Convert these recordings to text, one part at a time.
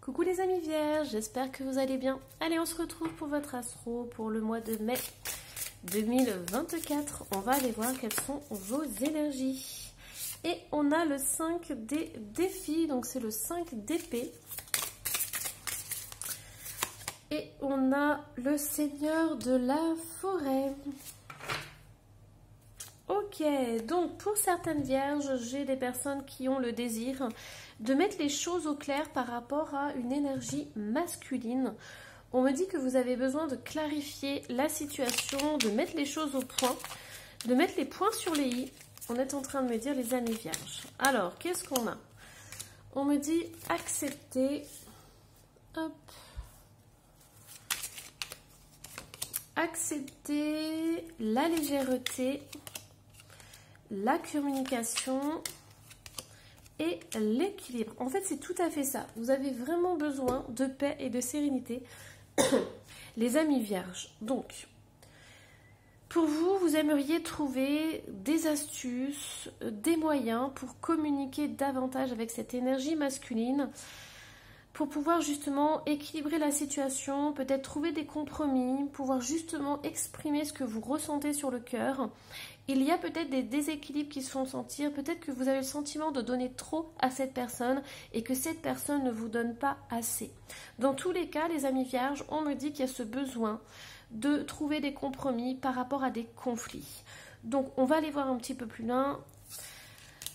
Coucou les amis vierges, j'espère que vous allez bien. Allez, on se retrouve pour votre astro pour le mois de mai 2024. On va aller voir quelles sont vos énergies. Et on a le 5 des défis, donc c'est le 5 d'épée. Et on a le Seigneur de la forêt. Ok, donc pour certaines vierges, j'ai des personnes qui ont le désir de mettre les choses au clair par rapport à une énergie masculine. On me dit que vous avez besoin de clarifier la situation, de mettre les choses au point, de mettre les points sur les i. On est en train de me dire les amis vierges. Alors, qu'est-ce qu'on a? On me dit accepter. Hop. Accepter la légèreté, la communication et l'équilibre. En fait, c'est tout à fait ça. Vous avez vraiment besoin de paix et de sérénité, les amis vierges. Donc, pour vous, vous aimeriez trouver des astuces, des moyens pour communiquer davantage avec cette énergie masculine, pour pouvoir justement équilibrer la situation, peut-être trouver des compromis, pouvoir justement exprimer ce que vous ressentez sur le cœur. Il y a peut-être des déséquilibres qui se font sentir, peut-être que vous avez le sentiment de donner trop à cette personne et que cette personne ne vous donne pas assez. Dans tous les cas, les amis vierges, on me dit qu'il y a ce besoin de trouver des compromis par rapport à des conflits. Donc on va aller voir un petit peu plus loin.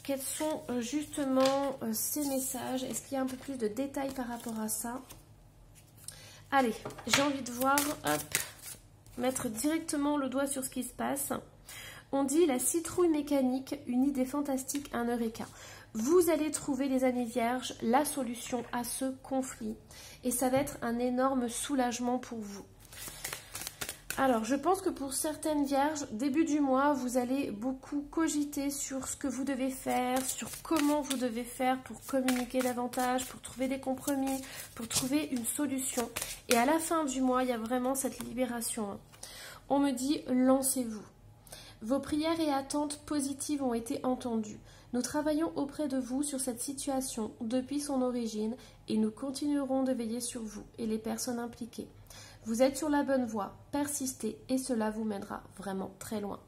Quels sont justement ces messages? Est-ce qu'il y a un peu plus de détails par rapport à ça? Allez, j'ai envie de voir, hop, mettre directement le doigt sur ce qui se passe. On dit la citrouille mécanique, une idée fantastique, un eureka. Vous allez trouver, les amis vierges, la solution à ce conflit. Et ça va être un énorme soulagement pour vous. Alors, je pense que pour certaines vierges, début du mois, vous allez beaucoup cogiter sur ce que vous devez faire, sur comment vous devez faire pour communiquer davantage, pour trouver des compromis, pour trouver une solution. Et à la fin du mois, il y a vraiment cette libération. On me dit, lancez-vous. Vos prières et attentes positives ont été entendues. Nous travaillons auprès de vous sur cette situation depuis son origine et nous continuerons de veiller sur vous et les personnes impliquées. Vous êtes sur la bonne voie, persistez et cela vous mènera vraiment très loin.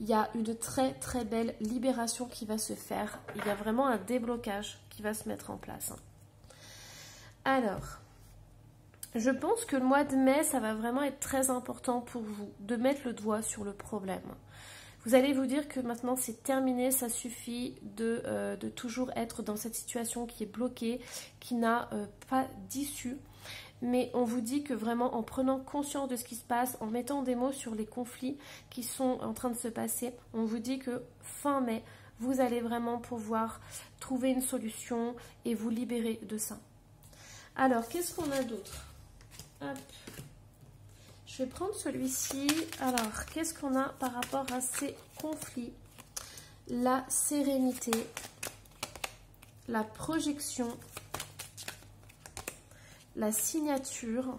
Il y a une très très belle libération qui va se faire. Il y a vraiment un déblocage qui va se mettre en place. Alors, je pense que le mois de mai, ça va vraiment être très important pour vous de mettre le doigt sur le problème. Vous allez vous dire que maintenant c'est terminé, ça suffit de toujours être dans cette situation qui est bloquée, qui n'a pas d'issue. Mais on vous dit que vraiment en prenant conscience de ce qui se passe, en mettant des mots sur les conflits qui sont en train de se passer, on vous dit que fin mai, vous allez vraiment pouvoir trouver une solution et vous libérer de ça. Alors, qu'est-ce qu'on a d'autre? Hop. Je vais prendre celui-ci. Alors, qu'est-ce qu'on a par rapport à ces conflits? La sérénité, la projection, la signature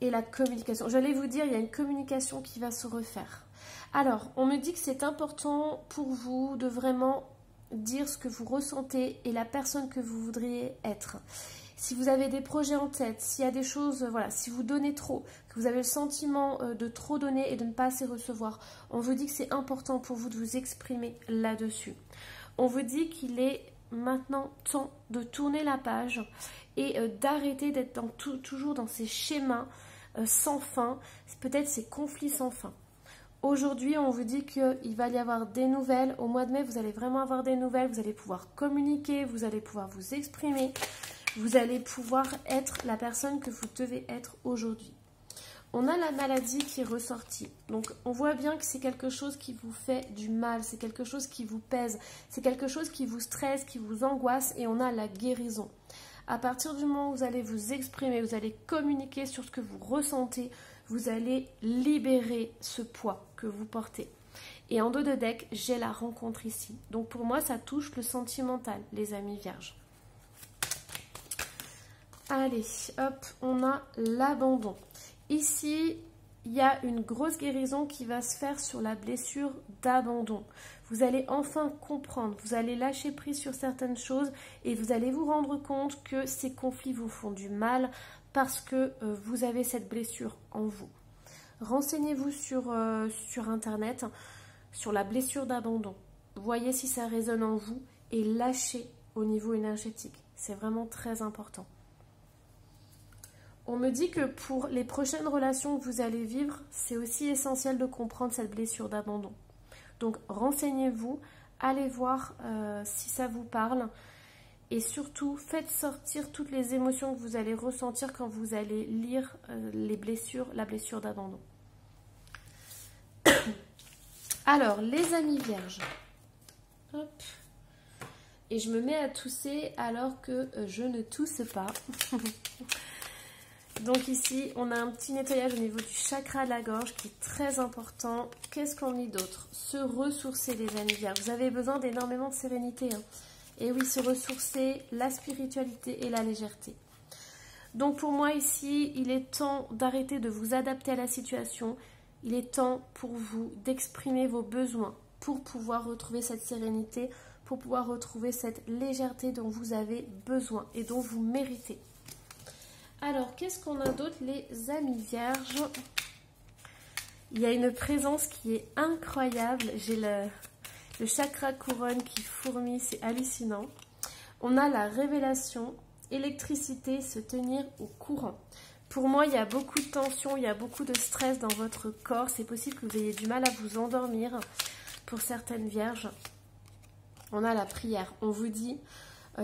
et la communication. J'allais vous dire, il y a une communication qui va se refaire. Alors, on me dit que c'est important pour vous de vraiment dire ce que vous ressentez et la personne que vous voudriez être. Si vous avez des projets en tête, s'il y a des choses, voilà, si vous donnez trop, que vous avez le sentiment de trop donner et de ne pas assez recevoir, on vous dit que c'est important pour vous de vous exprimer là-dessus. On vous dit qu'il est maintenant temps de tourner la page et d'arrêter d'être toujours dans ces schémas sans fin, peut-être ces conflits sans fin. Aujourd'hui, on vous dit qu'il va y avoir des nouvelles. Au mois de mai, vous allez vraiment avoir des nouvelles. Vous allez pouvoir communiquer, vous allez pouvoir vous exprimer. Vous allez pouvoir être la personne que vous devez être aujourd'hui. On a la maladie qui est ressortie. Donc, on voit bien que c'est quelque chose qui vous fait du mal. C'est quelque chose qui vous pèse. C'est quelque chose qui vous stresse, qui vous angoisse. Et on a la guérison. À partir du moment où vous allez vous exprimer, vous allez communiquer sur ce que vous ressentez, vous allez libérer ce poids que vous portez. Et en dos de deck, j'ai la rencontre ici. Donc, pour moi, ça touche le sentimental, les amis vierges. Allez, hop, on a l'abandon. Ici, il y a une grosse guérison qui va se faire sur la blessure d'abandon. Vous allez enfin comprendre, vous allez lâcher prise sur certaines choses et vous allez vous rendre compte que ces conflits vous font du mal parce que vous avez cette blessure en vous. Renseignez-vous sur Internet, sur la blessure d'abandon. Voyez si ça résonne en vous et lâchez au niveau énergétique. C'est vraiment très important. On me dit que pour les prochaines relations que vous allez vivre, c'est aussi essentiel de comprendre cette blessure d'abandon. Donc renseignez-vous, allez voir si ça vous parle et surtout faites sortir toutes les émotions que vous allez ressentir quand vous allez lire la blessure d'abandon. Alors, les amis vierges. Hop. Et je me mets à tousser alors que je ne tousse pas. Donc ici, on a un petit nettoyage au niveau du chakra de la gorge qui est très important. Qu'est-ce qu'on dit d'autre? Se ressourcer, les amis vierges. Vous avez besoin d'énormément de sérénité. Et oui, se ressourcer, la spiritualité et la légèreté. Donc pour moi ici, il est temps d'arrêter de vous adapter à la situation. Il est temps pour vous d'exprimer vos besoins pour pouvoir retrouver cette sérénité, pour pouvoir retrouver cette légèreté dont vous avez besoin et dont vous méritez. Alors, qu'est-ce qu'on a d'autre, les amis vierges? Il y a une présence qui est incroyable. J'ai le chakra couronne qui fourmille, c'est hallucinant. On a la révélation, électricité, se tenir au courant. Pour moi, il y a beaucoup de tension, il y a beaucoup de stress dans votre corps. C'est possible que vous ayez du mal à vous endormir pour certaines vierges. On a la prière. On vous dit,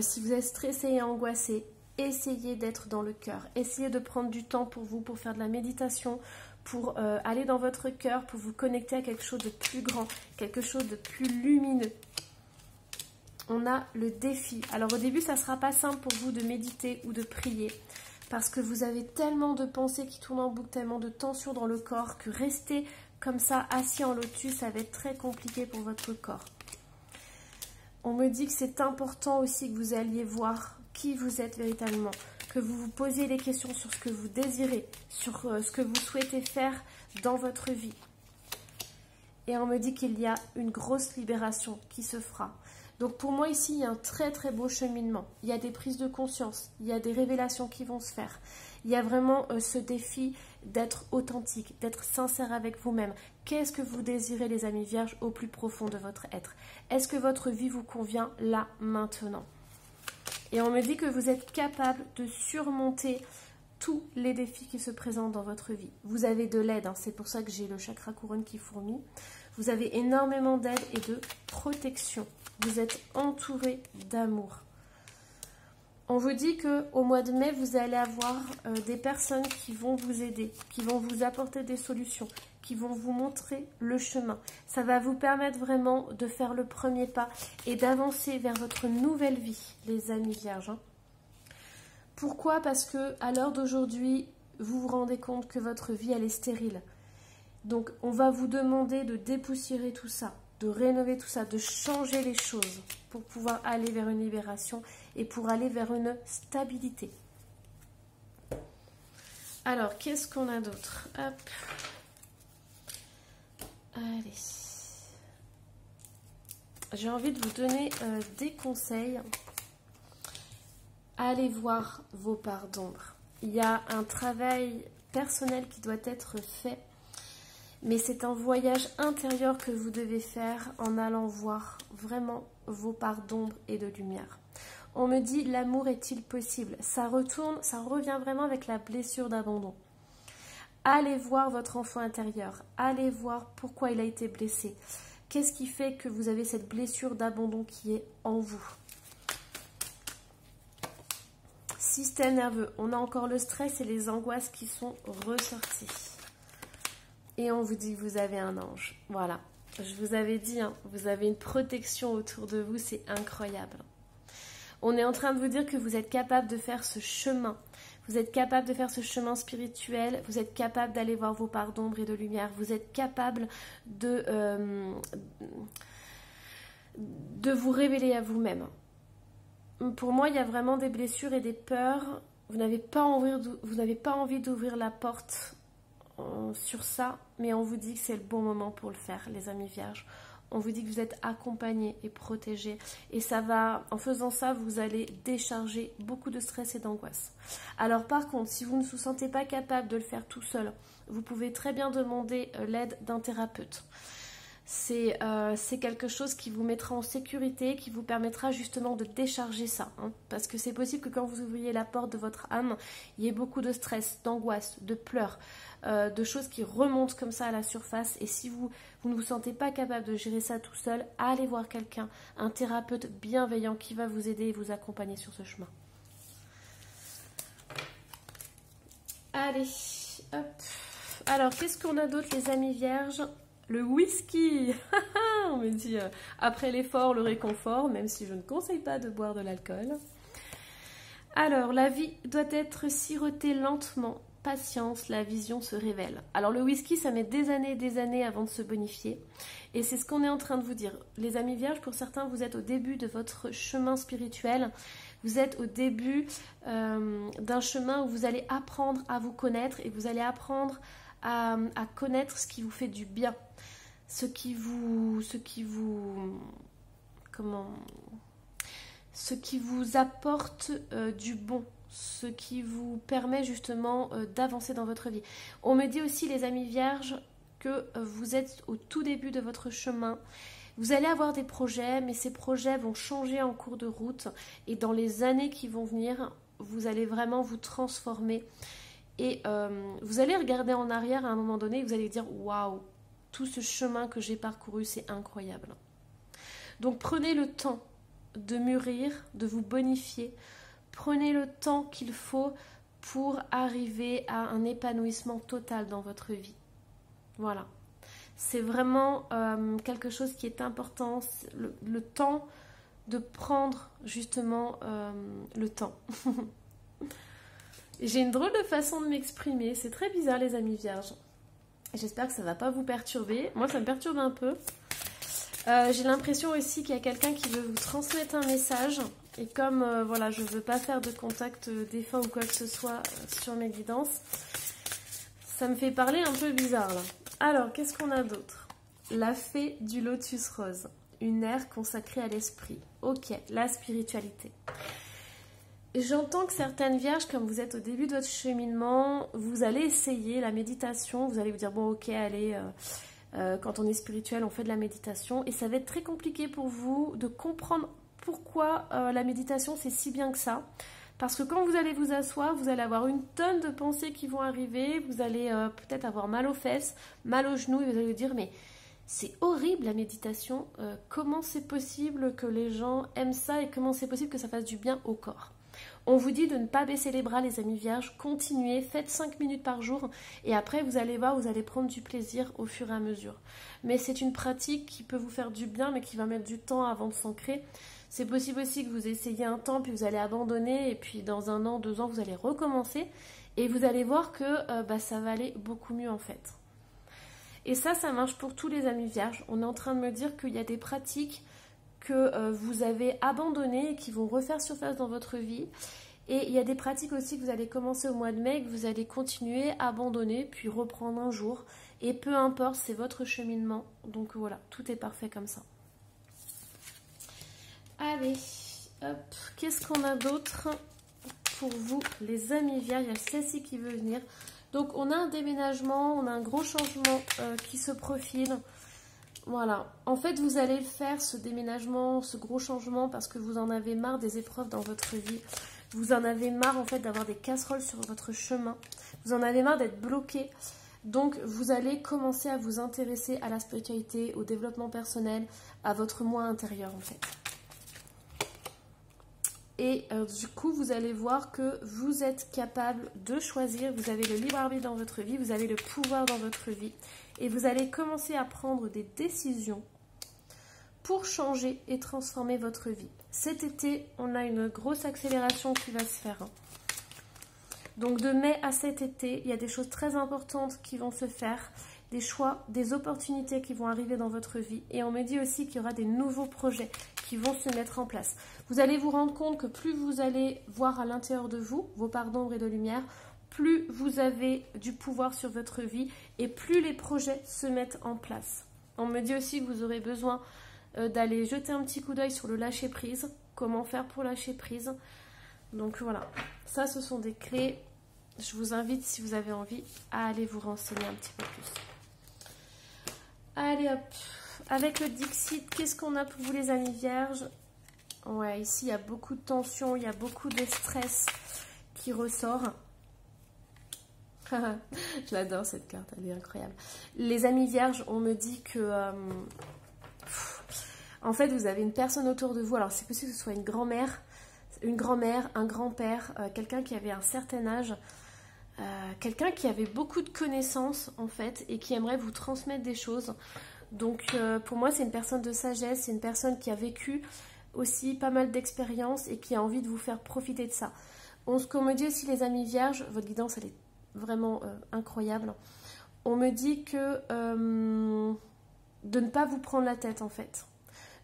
si vous êtes stressé et angoissé, essayez d'être dans le cœur. Essayez de prendre du temps pour vous, pour faire de la méditation, pour aller dans votre cœur, pour vous connecter à quelque chose de plus grand, quelque chose de plus lumineux. On a le défi. Alors au début, ça ne sera pas simple pour vous de méditer ou de prier parce que vous avez tellement de pensées qui tournent en boucle, tellement de tensions dans le corps que rester comme ça, assis en lotus, ça va être très compliqué pour votre corps. On me dit que c'est important aussi que vous alliez voir qui vous êtes véritablement, que vous vous posiez des questions sur ce que vous désirez, sur ce que vous souhaitez faire dans votre vie. Et on me dit qu'il y a une grosse libération qui se fera. Donc pour moi ici, il y a un très très beau cheminement. Il y a des prises de conscience, il y a des révélations qui vont se faire. Il y a vraiment ce défi d'être authentique, d'être sincère avec vous-même. Qu'est-ce que vous désirez, les amis vierges, au plus profond de votre être? Est-ce que votre vie vous convient là, maintenant? Et on me dit que vous êtes capable de surmonter tous les défis qui se présentent dans votre vie. Vous avez de l'aide, c'est pour ça que j'ai le chakra couronne qui fourmille. Vous avez énormément d'aide et de protection. Vous êtes entouré d'amour. On vous dit qu'au mois de mai, vous allez avoir des personnes qui vont vous aider, qui vont vous apporter des solutions, qui vont vous montrer le chemin. Ça va vous permettre vraiment de faire le premier pas et d'avancer vers votre nouvelle vie, les amis vierges. Pourquoi? Parce que à l'heure d'aujourd'hui, vous vous rendez compte que votre vie, elle est stérile. Donc, on va vous demander de dépoussiérer tout ça, de rénover tout ça, de changer les choses pour pouvoir aller vers une libération et pour aller vers une stabilité. Alors, qu'est-ce qu'on a d'autre? Hop. Allez. J'ai envie de vous donner des conseils. Allez voir vos parts d'ombre. Il y a un travail personnel qui doit être fait. Mais c'est un voyage intérieur que vous devez faire en allant voir vraiment vos parts d'ombre et de lumière. On me dit, l'amour est-il possible? Ça revient vraiment avec la blessure d'abandon. Allez voir votre enfant intérieur. Allez voir pourquoi il a été blessé. Qu'est-ce qui fait que vous avez cette blessure d'abandon qui est en vous? Système nerveux. On a encore le stress et les angoisses qui sont ressorties. Et on vous dit que vous avez un ange. Voilà, je vous avais dit, vous avez une protection autour de vous, c'est incroyable. On est en train de vous dire que vous êtes capable de faire ce chemin. Vous êtes capable de faire ce chemin spirituel. Vous êtes capable d'aller voir vos parts d'ombre et de lumière. Vous êtes capable de vous révéler à vous-même. Pour moi, il y a vraiment des blessures et des peurs. Vous n'avez pas envie d'ouvrir la porte sur ça, mais on vous dit que c'est le bon moment pour le faire, les amis vierges. On vous dit que vous êtes accompagnés et protégés. Et ça va, en faisant ça, vous allez décharger beaucoup de stress et d'angoisse. Alors par contre, si vous ne vous sentez pas capable de le faire tout seul, vous pouvez très bien demander l'aide d'un thérapeute. C'est quelque chose qui vous mettra en sécurité, qui vous permettra justement de décharger ça. Hein, parce que c'est possible que quand vous ouvriez la porte de votre âme, il y ait beaucoup de stress, d'angoisse, de pleurs, de choses qui remontent comme ça à la surface. Et si vous ne vous sentez pas capable de gérer ça tout seul, allez voir quelqu'un, un thérapeute bienveillant qui va vous aider et vous accompagner sur ce chemin. Allez, hop. Alors, qu'est-ce qu'on a d'autre, les amis vierges? Le whisky. On me dit, après l'effort, le réconfort, même si je ne conseille pas de boire de l'alcool. Alors, la vie doit être sirotée lentement. Patience, la vision se révèle. Alors, le whisky, ça met des années avant de se bonifier. Et c'est ce qu'on est en train de vous dire. Les amis vierges, pour certains, vous êtes au début de votre chemin spirituel. Vous êtes au début d'un chemin où vous allez apprendre à vous connaître et vous allez apprendre à connaître ce qui vous fait du bien, ce qui vous apporte du bon, ce qui vous permet justement d'avancer dans votre vie. On me dit aussi, les amis vierges, que vous êtes au tout début de votre chemin. Vous allez avoir des projets, mais ces projets vont changer en cours de route et dans les années qui vont venir, vous allez vraiment vous transformer. Et vous allez regarder en arrière à un moment donné et vous allez dire « Waouh, tout ce chemin que j'ai parcouru, c'est incroyable ». Donc prenez le temps de mûrir, de vous bonifier. Prenez le temps qu'il faut pour arriver à un épanouissement total dans votre vie. Voilà. C'est vraiment quelque chose qui est important, le temps de prendre justement le temps. J'ai une drôle de façon de m'exprimer, c'est très bizarre les amis vierges. J'espère que ça ne va pas vous perturber. Moi ça me perturbe un peu. J'ai l'impression aussi qu'il y a quelqu'un qui veut vous transmettre un message. Et comme voilà, je ne veux pas faire de contact défunt ou quoi que ce soit sur mes guidances, ça me fait parler un peu bizarre là. Alors, qu'est-ce qu'on a d'autre? La fée du lotus rose, une ère consacrée à l'esprit. Ok, la spiritualité. J'entends que certaines vierges, comme vous êtes au début de votre cheminement, vous allez essayer la méditation. Vous allez vous dire, bon ok, allez, quand on est spirituel, on fait de la méditation. Et ça va être très compliqué pour vous de comprendre pourquoi la méditation, c'est si bien que ça. Parce que quand vous allez vous asseoir, vous allez avoir une tonne de pensées qui vont arriver. Vous allez peut-être avoir mal aux fesses, mal aux genoux. Et vous allez vous dire, mais c'est horrible la méditation. Comment c'est possible que les gens aiment ça et comment c'est possible que ça fasse du bien au corps? On vous dit de ne pas baisser les bras, les amis vierges. Continuez, faites 5 minutes par jour. Et après, vous allez voir, vous allez prendre du plaisir au fur et à mesure. Mais c'est une pratique qui peut vous faire du bien, mais qui va mettre du temps avant de s'ancrer. C'est possible aussi que vous essayiez un temps, puis vous allez abandonner. Et puis dans 1 an, 2 ans, vous allez recommencer. Et vous allez voir que ça va aller beaucoup mieux en fait. Et ça marche pour tous les amis vierges. On est en train de me dire qu'il y a des pratiques que vous avez abandonnées et qui vont refaire surface dans votre vie. Et il y a des pratiques aussi que vous allez commencer au mois de mai, que vous allez continuer, abandonner, puis reprendre un jour. Et peu importe, c'est votre cheminement. Donc voilà, tout est parfait comme ça. Allez, hop, qu'est-ce qu'on a d'autre pour vous, les amis vierges? Il y a celle-ci qui veut venir. Donc on a un déménagement, on a un gros changement qui se profile. Voilà, en fait vous allez le faire, ce déménagement, ce gros changement, parce que vous en avez marre des épreuves dans votre vie. Vous en avez marre en fait d'avoir des casseroles sur votre chemin. Vous en avez marre d'être bloqué. Donc vous allez commencer à vous intéresser à la spiritualité, au développement personnel, à votre moi intérieur en fait. Et du coup, vous allez voir que vous êtes capable de choisir. Vous avez le libre arbitre dans votre vie, vous avez le pouvoir dans votre vie. Et vous allez commencer à prendre des décisions pour changer et transformer votre vie. Cet été, on a une grosse accélération qui va se faire. Donc de mai à cet été, il y a des choses très importantes qui vont se faire. Des choix, des opportunités qui vont arriver dans votre vie. Et on me dit aussi qu'il y aura des nouveaux projets qui vont se mettre en place. Vous allez vous rendre compte que plus vous allez voir à l'intérieur de vous, vos parts d'ombre et de lumière, plus vous avez du pouvoir sur votre vie et plus les projets se mettent en place. On me dit aussi que vous aurez besoin d'aller jeter un petit coup d'œil sur le lâcher prise. Comment faire pour lâcher prise. Donc voilà, ça ce sont des clés. Je vous invite, si vous avez envie, à aller vous renseigner un petit peu plus. Allez hop, avec le Dixit, qu'est-ce qu'on a pour vous les amis vierges? Ouais, ici il y a beaucoup de tension, il y a beaucoup de stress qui ressort. Je l'adore cette carte, elle est incroyable. Les amis vierges, on me dit que... en fait, vous avez une personne autour de vous. Alors, c'est possible que ce soit une grand-mère, un grand-père, quelqu'un qui avait un certain âge, quelqu'un qui avait beaucoup de connaissances, en fait, et qui aimerait vous transmettre des choses. Donc, pour moi, c'est une personne de sagesse, c'est une personne qui a vécu aussi pas mal d'expériences et qui a envie de vous faire profiter de ça. Ce qu'on me dit aussi, les amis vierges, votre guidance, elle est vraiment incroyable. On me dit que de ne pas vous prendre la tête, en fait.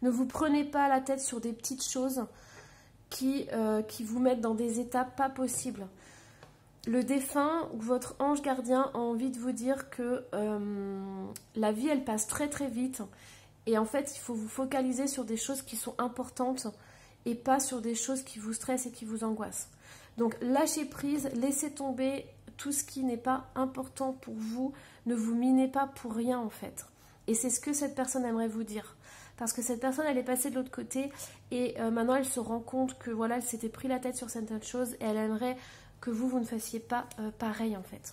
Ne vous prenez pas la tête sur des petites choses qui vous mettent dans des états pas possibles. Le défunt ou votre ange gardien a envie de vous dire que la vie, elle passe très très vite. Et en fait, il faut vous focaliser sur des choses qui sont importantes et pas sur des choses qui vous stressent et qui vous angoissent. Donc, lâchez prise, laissez tomber tout ce qui n'est pas important pour vous. Ne vous minez pas pour rien, en fait. Et c'est ce que cette personne aimerait vous dire. Parce que cette personne, elle est passée de l'autre côté et maintenant, elle se rend compte que voilà, elle s'était pris la tête sur certaines choses et elle aimerait que vous ne fassiez pas pareil, en fait.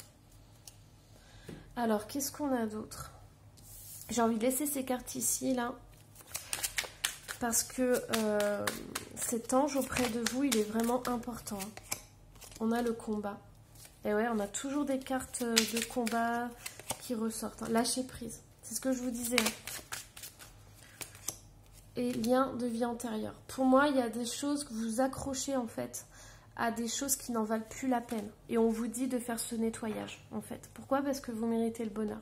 Alors, qu'est-ce qu'on a d'autre? J'ai envie de laisser ces cartes ici, là, parce que cet ange auprès de vous, il est vraiment important. On a le combat. Et ouais, on a toujours des cartes de combat qui ressortent. Lâcher prise, c'est ce que je vous disais. Et lien de vie antérieure. Pour moi, il y a des choses que vous accrochez, en fait, à des choses qui n'en valent plus la peine. Et on vous dit de faire ce nettoyage, en fait. Pourquoi? Parce que vous méritez le bonheur.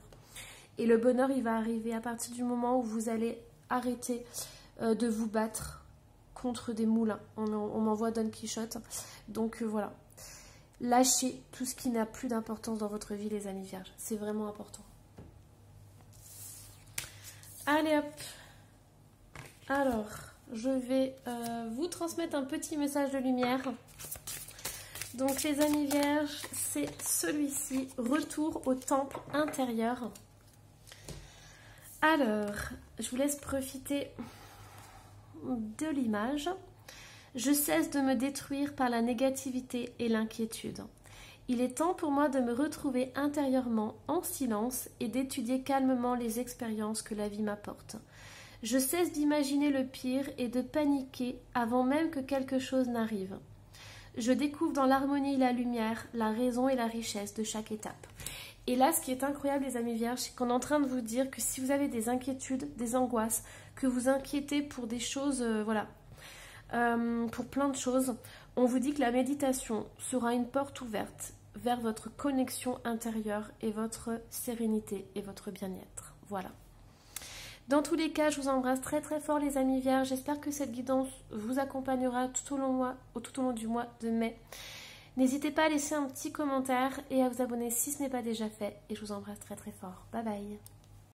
Et le bonheur, il va arriver à partir du moment où vous allez arrêter de vous battre contre des moulins. On m'envoie Don Quichotte. Donc voilà. Lâchez tout ce qui n'a plus d'importance dans votre vie, les amis vierges. C'est vraiment important. Allez hop. Alors, je vais vous transmettre un petit message de lumière. Donc les amis vierges, c'est celui-ci. Retour au temple intérieur. Alors, je vous laisse profiter de l'image. Je cesse de me détruire par la négativité et l'inquiétude. Il est temps pour moi de me retrouver intérieurement en silence et d'étudier calmement les expériences que la vie m'apporte. Je cesse d'imaginer le pire et de paniquer avant même que quelque chose n'arrive. Je découvre dans l'harmonie et la lumière, la raison et la richesse de chaque étape. Et là, ce qui est incroyable, les amis vierges, c'est qu'on est en train de vous dire que si vous avez des inquiétudes, des angoisses, que vous inquiétez pour des choses, pour plein de choses, on vous dit que la méditation sera une porte ouverte vers votre connexion intérieure et votre sérénité et votre bien-être. Voilà. Dans tous les cas, je vous embrasse très très fort, les amis vierges. J'espère que cette guidance vous accompagnera tout au long du mois de mai. N'hésitez pas à laisser un petit commentaire et à vous abonner si ce n'est pas déjà fait. Et je vous embrasse très très fort. Bye bye.